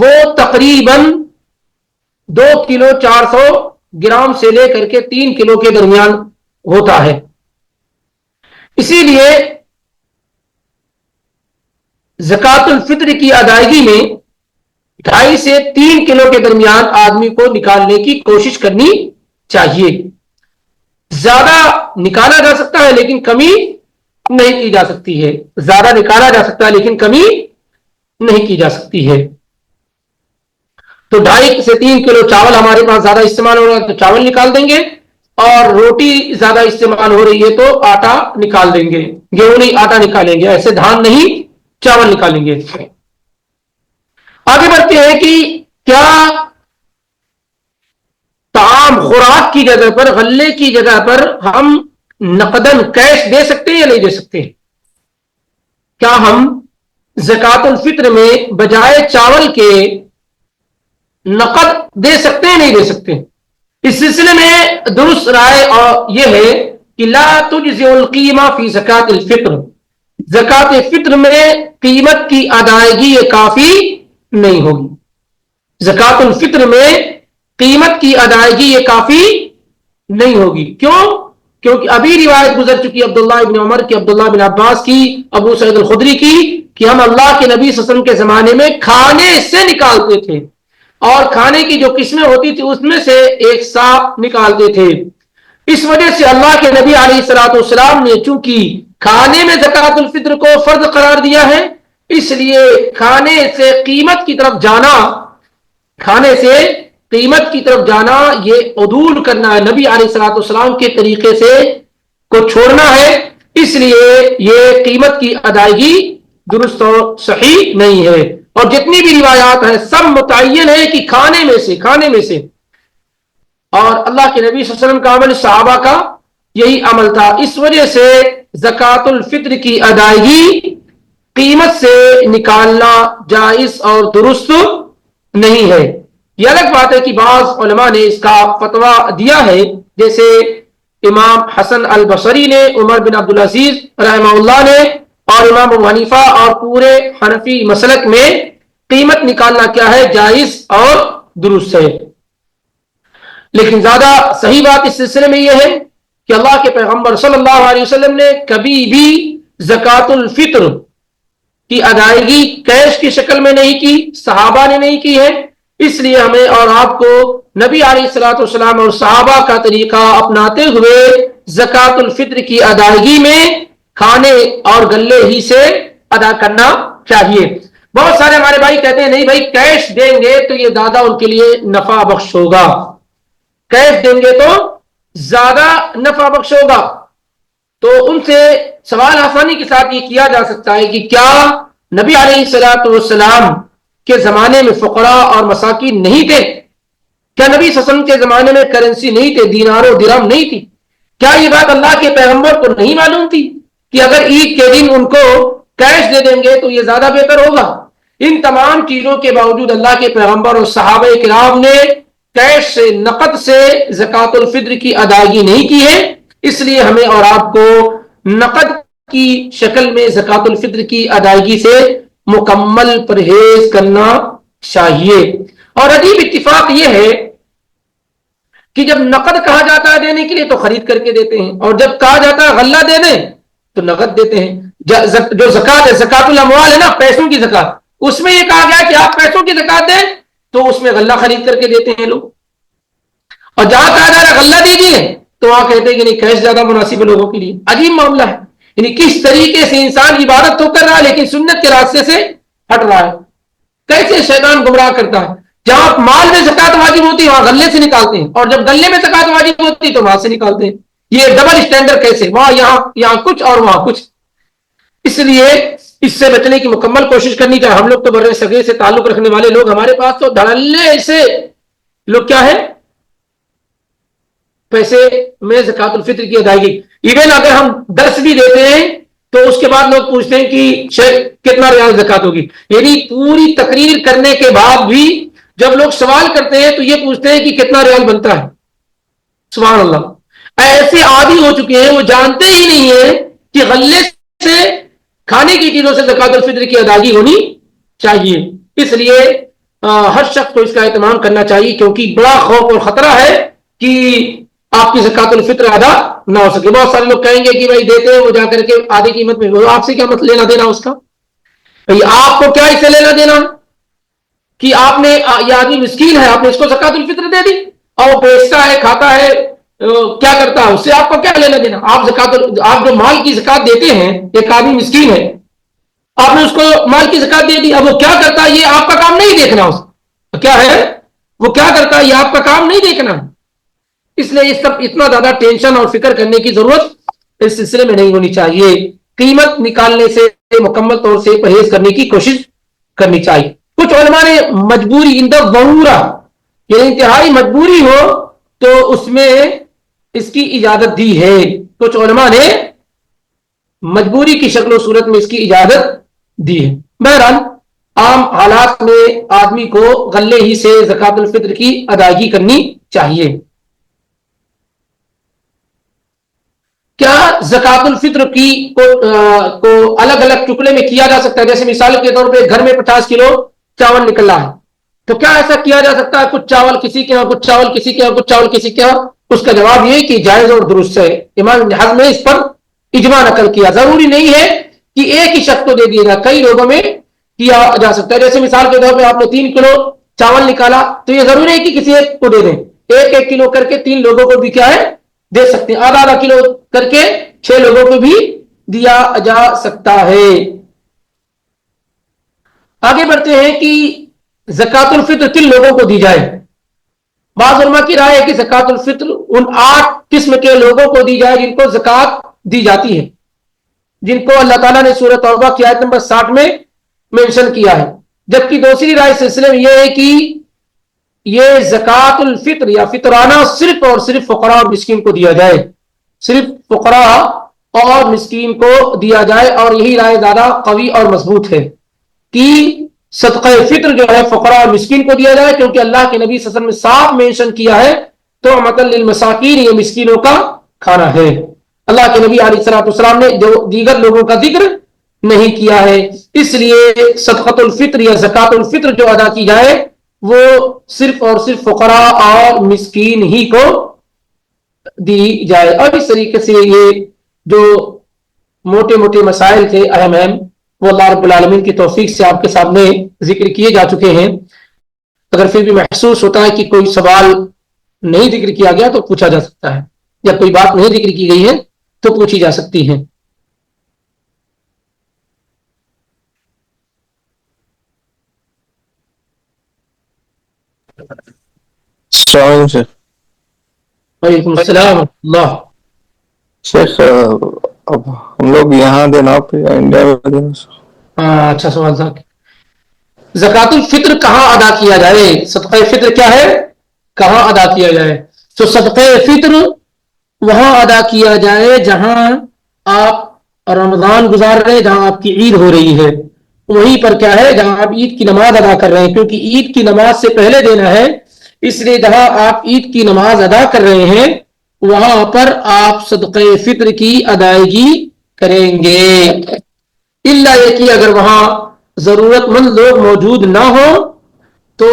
وہ تقریباً 2 کلو 400 گرام سے لے کر کے 3 کلو کے درمیان ہوتا ہے. اسی لیے زکات الفطر کی ادائیگی میں 2.5 سے 3 کلو کے درمیان آدمی کو نکالنے کی کوشش کرنی چاہیے. زیادہ نکالا جا سکتا ہے لیکن کمی نہیں کی جا سکتی ہے. زیادہ نکالا جا سکتا ہے لیکن کمی نہیں کی جا سکتی ہے. تو 2.5 سے 3 کلو چاول ہمارے پاس زیادہ استعمال ہو رہا ہے تو چاول نکال دیں گے، اور روٹی زیادہ استعمال ہو رہی ہے تو آٹا نکال دیں گے. گیہوں نہیں، آٹا نکالیں گے. ایسے دھان نہیں، چاول نکالیں گے. آگے بڑھتے ہیں کہ کیا طعام خوراک کی جگہ پر، غلے کی جگہ پر ہم نقدن کیش دے سکتے ہیں یا نہیں دے سکتے؟ کیا ہم زکات الفطر میں بجائے چاول کے نقد دے سکتے ہیں نہیں دے سکتے؟ اس سلسلے میں درست رائے اور یہ ہے کہ لا تجزئ القیمہ فی زکات الفطر، زکات فطر میں قیمت کی ادائیگی یہ کافی نہیں ہوگی. زکات الفطر میں قیمت کی ادائیگی یہ کافی نہیں ہوگی. کیونکہ ابھی روایت گزر چکی عبداللہ ابن عمر کی، عبداللہ بن عباس کی، ابو سعید الخدری کی، کہ ہم اللہ کے نبی صلی اللہ علیہ وسلم کے زمانے میں کھانے سے نکالتے تھے، اور کھانے کی جو قسمیں ہوتی تھی اس میں سے ایک سا نکالتے تھے. اس وجہ سے اللہ کے نبی علیہ الصلوۃ والسلام نے چونکہ کھانے میں زکات الفطر کو فرض قرار دیا ہے، اس لیے کھانے سے قیمت کی طرف جانا یہ عدول کرنا ہے، نبی علیہ الصلوۃ والسلام کے طریقے سے کو چھوڑنا ہے. اس لیے یہ قیمت کی ادائیگی درست اور صحیح نہیں ہے. اور جتنی بھی روایات ہیں سب متعین ہے کہ کھانے میں سے اور اللہ کے نبی صلی اللہ علیہ وسلم کا عمل، صحابہ کا یہی عمل تھا. اس وجہ سے زکات الفطر کی ادائیگی قیمت سے نکالنا جائز اور درست نہیں ہے. یہ الگ بات ہے کہ بعض علماء نے اس کا فتویٰ دیا ہے، جیسے امام حسن البصری نے، عمر بن عبدالعزیز رحمہ اللہ نے، اور امام ابو حنیفہ اور پورے حنفی مسلک میں قیمت نکالنا کیا ہے، جائز اور درست ہے. لیکن زیادہ صحیح بات اس سلسلے میں یہ ہے کہ اللہ کے پیغمبر صلی اللہ علیہ وسلم نے کبھی بھی زکات الفطر کی ادائیگی کیش کی شکل میں نہیں کی، صحابہ نے نہیں کی ہے. اس لیے ہمیں اور آپ کو نبی علیہ الصلوۃ والسلام اور صحابہ کا طریقہ اپناتے ہوئے زکات الفطر کی ادائیگی میں کھانے اور گلے ہی سے ادا کرنا چاہیے. بہت سارے ہمارے بھائی کہتے ہیں نہیں بھائی کیش دیں گے تو یہ زیادہ ان کے لیے نفع بخش ہوگا، کیش دیں گے تو زیادہ نفع بخش ہوگا. تو ان سے سوال آسانی کے ساتھ یہ کیا جا سکتا ہے کہ کیا نبی علیہ الصلوۃ والسلام کے زمانے میں فقراء اور مساکین نہیں تھے؟ کیا نبی صلی اللہ علیہ وسلم کے زمانے میں کرنسی نہیں تھے، دینار و درہم نہیں تھی؟ کیا یہ بات اللہ کے پیغمبر کو نہیں معلوم تھی کہ اگر عید کے دن ان کو کیش دے دیں گے تو یہ زیادہ بہتر ہوگا؟ ان تمام چیزوں کے باوجود اللہ کے پیغمبر اور صحابہ کرام نے کیش سے، نقد سے زکوٰۃ الفطر کی ادائیگی نہیں کی ہے. اس لیے ہمیں اور آپ کو نقد کی شکل میں زکوٰۃ الفطر کی ادائیگی سے مکمل پرہیز کرنا چاہیے. اور عجیب اتفاق یہ ہے کہ جب نقد کہا جاتا ہے دینے کے لیے تو خرید کر کے دیتے ہیں، اور جب کہا جاتا ہے غلہ دے دیں تو نقد دیتے ہیں. جو زکوٰۃ ہے، زکوٰۃ الاموال ہے نا، پیسوں کی زکوٰۃ، اس میں یہ کہا گیا کہ آپ پیسوں کی زکوٰۃ دیں تو اس میں غلہ خرید کر کے دیتے ہیں لوگ. اور جہاں کہا جا رہا ہے غلہ دیجیے تو وہاں کہتے ہیں کہ نہیں، کیش زیادہ مناسب ہے لوگوں کے لیے. عجیب معاملہ ہے. یعنی کس طریقے سے انسان عبادت تو کر رہا ہے لیکن سنت کے راستے سے ہٹ رہا ہے. کیسے شیطان گمراہ کرتا ہے. جہاں مال میں زکوٰۃ واجب ہوتی ہے وہاں غلے سے نکالتے ہیں، اور جب غلے میں زکوٰۃ واجب ہوتی ہے تو وہاں سے نکالتے ہیں. یہ ڈبل اسٹینڈرڈ کیسے؟ وہاں یہاں کچھ اور وہاں کچھ. اس لیے اس سے بچنے کی مکمل کوشش کرنی چاہیے. ہم لوگ تو برے صغیر سے تعلق رکھنے والے لوگ، ہمارے پاس تو دھڑلے ایسے لوگ کیا ہے، پیسے میں زکوٰۃ الفطر کی ادائیگی. ایون اگر ہم درس بھی دیتے ہیں تو اس کے بعد لوگ پوچھتے ہیں کہ کتنا ریال زکوٰۃ ہوگی. یعنی پوری تقریر کرنے کے بعد بھی جب لوگ سوال کرتے ہیں تو یہ پوچھتے ہیں کہ کتنا ریال بنتا ہے. سبحان اللہ. ایسے عادی ہو چکے ہیں وہ جانتے ہی نہیں ہے کہ غلے سے، کھانے کی چیزوں سے زکوٰۃ الفطر کی ادائیگی ہونی چاہیے. اس لیے ہر شخص کو اس کا اہتمام کرنا چاہیے، کیونکہ بڑا خوف اور خطرہ ہے کہ آپ کی زکوٰۃ الفطر ادا نہ ہو سکے. بہت سارے لوگ کہیں گے کہ بھائی دیتے ہیں وہ جا کر کے آدھی قیمت میں، وہ آپ سے کیا مطلب لینا دینا اس کا؟ آپ کو کیا اس سے لینا دینا کہ آپ نے، یہ آدمی مسکین ہے، آپ نے اس کو زکوٰۃ الفطر دے دی اور وہ بیچتا ہے، کھاتا ہے، کیا کرتا ہے، اس سے آپ کو کیا لینا دینا؟ آپ جو مال کی زکوٰۃ دیتے ہیں، ایک آدمی مسکین ہے، آپ نے اس کو مال کی زکوٰۃ دے دی، اب وہ کیا کرتا ہے یہ آپ کا کام نہیں دیکھنا. اس کیا ہے وہ کیا کرتا ہے یہ آپ کا کام نہیں دیکھنا. اس لیے اس سب اتنا زیادہ ٹینشن اور فکر کرنے کی ضرورت اس سلسلے میں نہیں ہونی چاہیے. قیمت نکالنے سے مکمل طور سے پرہیز کرنے کی کوشش کرنی چاہیے. کچھ علماء نے مجبوری اندر ضرورہ، یعنی انتہائی مجبوری ہو تو اس میں اس کی اجازت دی ہے. کچھ علماء نے مجبوری کی شکل و صورت میں اس کی اجازت دی ہے. بہرحال عام حالات میں آدمی کو غلے ہی سے زکوٰۃ الفطر کی ادائیگی کرنی چاہیے. کیا زکوٰۃ الفطر کو الگ الگ ٹکڑے میں کیا جا سکتا ہے؟ جیسے مثال کے طور پہ گھر میں 50 کلو چاول نکل رہا ہے تو کیا ایسا کیا جا سکتا ہے کچھ چاول کسی کے یہاں، کچھ چاول کسی کے یہاں، کچھ چاول کسی کے یہاں؟ اس کا جواب یہ کہ جائز اور درست ہے. امام ابن حزم نے اس پر اجماع نقل کیا. ضروری نہیں ہے کہ ایک ہی شخص کو دے دیا جائے، کئی لوگوں میں کیا جا سکتا ہے. جیسے مثال کے طور پہ آپ نے 3 کلو چاول نکالا تو یہ ضروری ہے کہ کسی ایک کو دے دیں. 1 کلو کر کے 3 لوگوں کو بھی کیا ہے دے سکتے ہیں. آدھا کلو کر کے 6 لوگوں کو بھی دیا جا سکتا ہے. آگے بڑھتے ہیں کہ زکوٰۃ الفطر کن لوگوں کو دی جائے. بعض علماء کی رائے ہے کہ زکوٰۃ الفطر ان 8 قسم کے لوگوں کو دی جائے جن کو زکوٰۃ دی جاتی ہے، جن کو اللہ تعالیٰ نے سورۃ توبہ کی آیت نمبر 60 میں مینشن کیا ہے. جبکہ دوسری رائے سلسلے میں یہ ہے کہ یہ زکوٰۃ الفطر یا فطرانہ صرف اور صرف فقراء اور مسکین کو دیا جائے، صرف فقراء اور مسکین کو دیا جائے. اور یہی رائے زیادہ قوی اور مضبوط ہے کہ صدقہ فطر جو ہے فقراء اور مسکین کو دیا جائے، کیونکہ اللہ کے نبی صلی اللہ علیہ وسلم نے صاف مینشن کیا ہے تو مطلب للمساکین، یہ مسکینوں کا کھانا ہے. اللہ کے نبی علیہ الصلوۃ والسلام نے جو دیگر لوگوں کا ذکر نہیں کیا ہے. اس لیے صدقۃ الفطر یا زکوٰۃ الفطر جو ادا کی جائے وہ صرف اور صرف فقراء اور مسکین ہی کو دی جائے. اور اس طریقے سے یہ جو موٹے موٹے مسائل تھے اہم اہم، وہ اللہ رب العالمین کی توفیق سے آپ کے سامنے ذکر کیے جا چکے ہیں. اگر پھر بھی محسوس ہوتا ہے کہ کوئی سوال نہیں ذکر کیا گیا تو پوچھا جا سکتا ہے، یا کوئی بات نہیں ذکر کی گئی ہے تو پوچھی جا سکتی ہے. وعلیکم السلام اللہ. شیخ اب ہم لوگ یہاں دینا پہ یا انڈیا میں دینا؟ اچھا سوال تھا. زکوٰۃ الفطر کہاں ادا کیا جائے؟ صدقہ فطر کیا ہے کہاں ادا کیا جائے؟ تو صدقہ فطر وہاں ادا کیا جائے جہاں آپ رمضان گزار رہے ہیں، جہاں آپ کی عید ہو رہی ہے، وہیں پر کیا ہے جہاں آپ عید کی نماز ادا کر رہے ہیں، کیونکہ عید کی نماز سے پہلے دینا ہے، اس لیے جہاں آپ عید کی نماز ادا کر رہے ہیں وہاں پر آپ صدقہ فطر کی ادائیگی کریں گے، الا یہ کہ اگر وہاں ضرورت مند لوگ موجود نہ ہو تو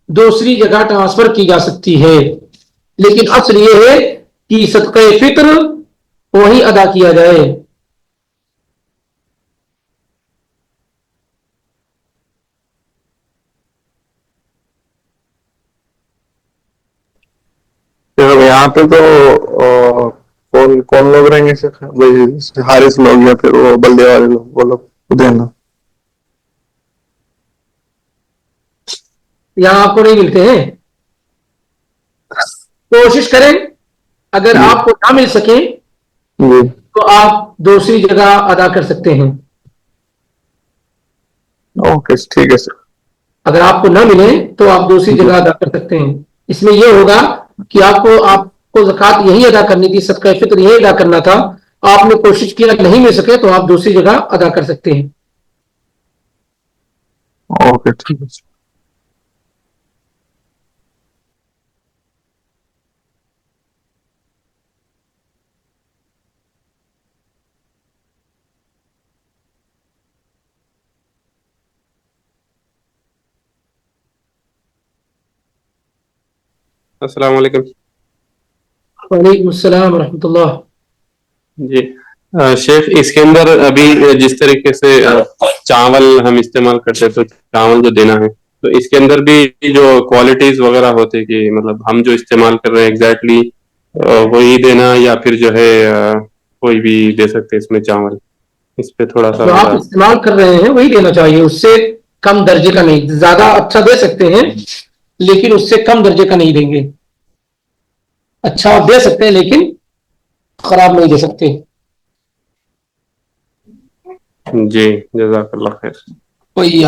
دوسری جگہ ٹرانسفر کی جا سکتی ہے، لیکن اصل یہ ہے کہ صدقہ فطر وہی ادا کیا جائے۔ یہاں پہ تو کون کون لوگ رہیں گے شیخ؟ وہی حارث لوگ یا پھر وہ بلدے والے لوگ، وہ لوگ دینا؟ یہاں آپ کو نہیں ملتے ہیں، کوشش کریں اگر جی آپ کو نہ مل سکے جی تو آپ دوسری جگہ ادا کر سکتے ہیں۔ اوکے ٹھیک ہے سر۔ اگر آپ کو نہ ملے تو آپ دوسری جی جگہ ادا کر سکتے ہیں، اس میں یہ ہوگا کہ آپ کو زکوٰۃ یہی ادا کرنی تھی، صدقہ فطر یہی ادا کرنا تھا، آپ نے کوشش کیا نہیں مل سکے تو آپ دوسری جگہ ادا کر سکتے ہیں۔ اوکے ٹھیک ہے سر۔ السلام علیکم وعلیکم السلام ورحمۃ اللہ۔ جی شیخ، اس کے اندر ابھی جس طریقے سے چاول ہم استعمال کرتے تو چاول جو دینا ہے تو اس کے اندر بھی جو کوالٹیز وغیرہ ہوتے کہ مطلب ہم جو استعمال کر رہے ہیں ایگزیکٹلی وہی دینا یا پھر جو ہے کوئی بھی دے سکتے اس میں چاول، اس پہ تھوڑا سا جو آپ ذرا۔ استعمال کر رہے ہیں وہی دینا چاہیے، اس سے کم درجے کا نہیں، زیادہ اچھا دے سکتے ہیں لیکن اس سے کم درجے کا نہیں دیں گے، اچھا آپ دے سکتے ہیں لیکن خراب نہیں دے سکتے۔ جی جزاک اللہ خیر۔ وہی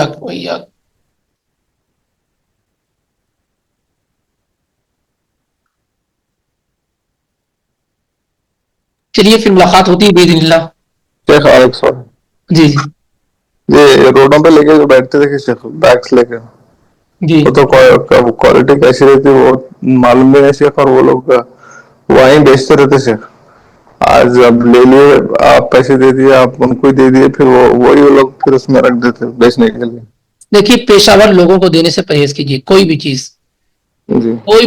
چلیے پھر ملاقات ہوتی ہے باذن اللہ۔ شیخ ایک سوال، جی جی یہ روڈوں پہ لے کے جو بیٹھتے تھے شیخ بیگس لے کے، جی وہ تو کوالٹی کیسی رہتی وہ معلوم بھی نہیں شیخ، اور وہ لوگ وہیں بیچتے رہتے شیخ، آج اب لے لیے آپ پیسے دے دیے، آپ ان کو ہی دے دیے، پھر وہی لوگ پھر اس میں رکھ دیتے بیچنے کے لیے۔ دیکھیے پیشہ ور لوگوں کو دینے سے پرہیز کیجیے، کوئی جی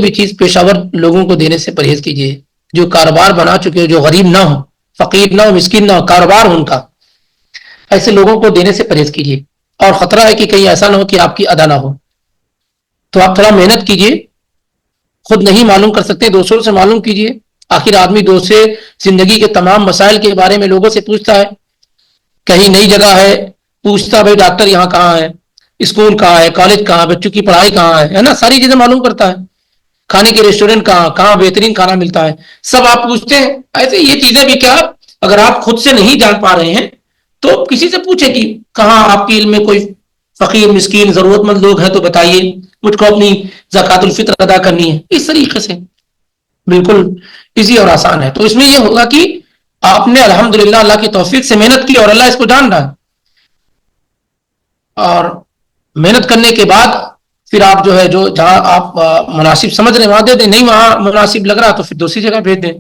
بھی چیز پیشہ ور لوگوں کو دینے سے پرہیز کیجیے، جو کاروبار بنا چکے ہو، جو غریب نہ ہو، فقیر نہ ہو، مسکین نہ ہو، کاروبار ہو ان کا، ایسے لوگوں کو دینے سے پرہیز کیجیے، اور خطرہ ہے کہ کہیں ایسا نہ ہو کہ آپ کی ادا نہ ہو، تو آپ تھوڑا محنت کیجیے، خود نہیں معلوم کر سکتے دوسروں سے معلوم کیجیے، آخر آدمی دوست سے زندگی کے تمام مسائل کے بارے میں لوگوں سے پوچھتا ہے، کہیں نئی جگہ ہے پوچھتا بھائی ڈاکٹر یہاں کہاں ہے، اسکول کہاں ہے، کالج کہاں ہے، بچوں کی پڑھائی کہاں ہے نا، ساری چیزیں معلوم کرتا ہے، کھانے کے ریسٹورینٹ کہاں بہترین کھانا ملتا ہے، سب آپ پوچھتے ہیں۔ ایسے یہ چیزیں بھی کیا اگر آپ خود سے نہیں جان پا رہے ہیں تو کسی سے پوچھیں کہ کہاں آپ کے علم میں کوئی فقیر مسکین ضرورت مند لوگ ہیں تو بتائیے، مجھ کو اپنی زکوٰۃ الفطر ادا کرنی ہے، اس طریقے سے بالکل ایزی اور آسان ہے۔ تو اس میں یہ ہوگا کہ آپ نے الحمدللہ اللہ کی توفیق سے محنت کی اور اللہ اس کو جان رہا ہے، اور محنت کرنے کے بعد پھر آپ جو ہے جو جہاں آپ مناسب سمجھ رہے ہیں وہاں دے دیں، نہیں وہاں مناسب لگ رہا تو پھر دوسری جگہ بھیج دیں،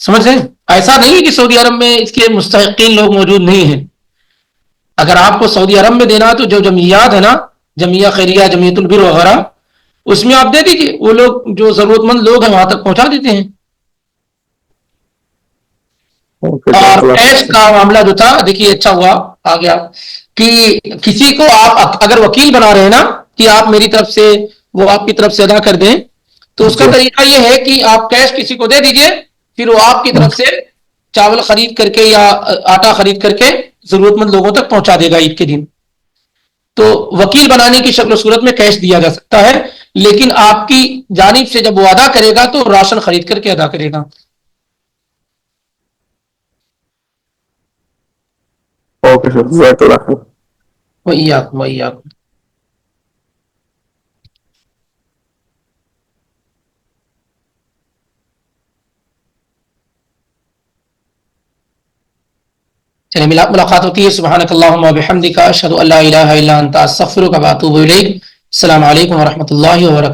سمجھ رہے ہیں؟ ایسا نہیں کہ سعودی عرب میں اس کے مستحقین لوگ موجود نہیں ہیں، اگر آپ کو سعودی عرب میں دینا ہے تو جو جمعیات ہے نا، جمعیہ خیریہ، جمعیت البر وغیرہ، اس میں آپ دے دیجیے، وہ لوگ جو ضرورت مند لوگ ہیں وہاں تک پہنچا دیتے ہیں۔ اوکے اور جزاک اللہ کیش خیر۔ کا معاملہ جو تھا دیکھیے اچھا ہوا آ گیا کہ کسی کو آپ اگر وکیل بنا رہے ہیں نا کہ آپ میری طرف سے وہ آپ کی طرف سے ادا کر دیں، تو اس کا جی طریقہ یہ ہے کہ آپ کیش کسی کو دے دیجئے، پھر وہ آپ کی طرف سے چاول خرید کر کے یا آٹا خرید کر کے ضرورت مند لوگوں تک پہنچا دے گا عید کے دن۔ تو وکیل بنانے کی شکل و صورت میں کیش دیا جا سکتا ہے، لیکن آپ کی جانب سے جب وہ ادا کرے گا تو راشن خرید کر کے ادا کرے گا۔ اوکے سر جزاک اللہ خیر۔ وإياكم وإياكم۔ چلے ملاقات ہوتی ہے. سبحانک اللہم و بحمدک اشہد ان لا الہ الا انت استغفرک و اتوب الیک. السلام علیکم ورحمۃ اللہ وبرکاتہ.